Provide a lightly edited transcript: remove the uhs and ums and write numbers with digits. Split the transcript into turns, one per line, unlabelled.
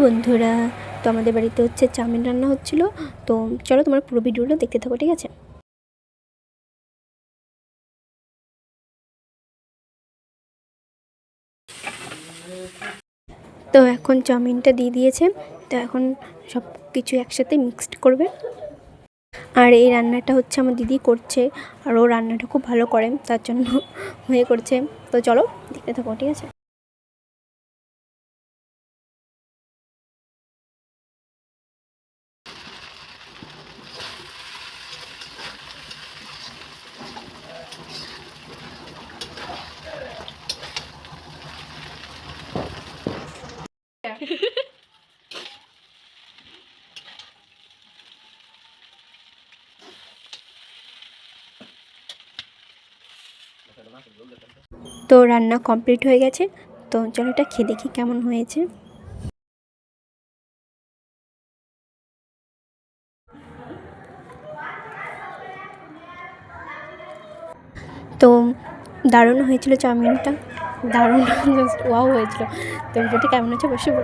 বন্ধুরা, তো আমাদের বাড়িতে হচ্ছে চাউমিন রান্না হচ্ছিল। তো চলো তোমার পুরো ভিডিওটা দেখতে থাকো, ঠিক আছে? তো এখন চাউমিনটা দিয়ে দিয়েছে। তো এখন সব কিছু একসাথে মিক্সড করবে। আর এই রান্নাটা হচ্ছে আমার দিদি করছে, আর ও রান্নাটা খুব ভালো করে, তার জন্য হয়ে করছে। তো চলো দেখতে থাকো, ঠিক আছে? তো রান্না কমপ্লিট হয়ে গেছে। তো চলো এটা খেয়ে দেখি কেমন হয়েছে। তো দারুণ হয়েছিল চাউমিনটা, দারুণ, জাস্ট ওয়াও হয়েছিল। তো ভিডিওটি কেমন হচ্ছে অবশ্যই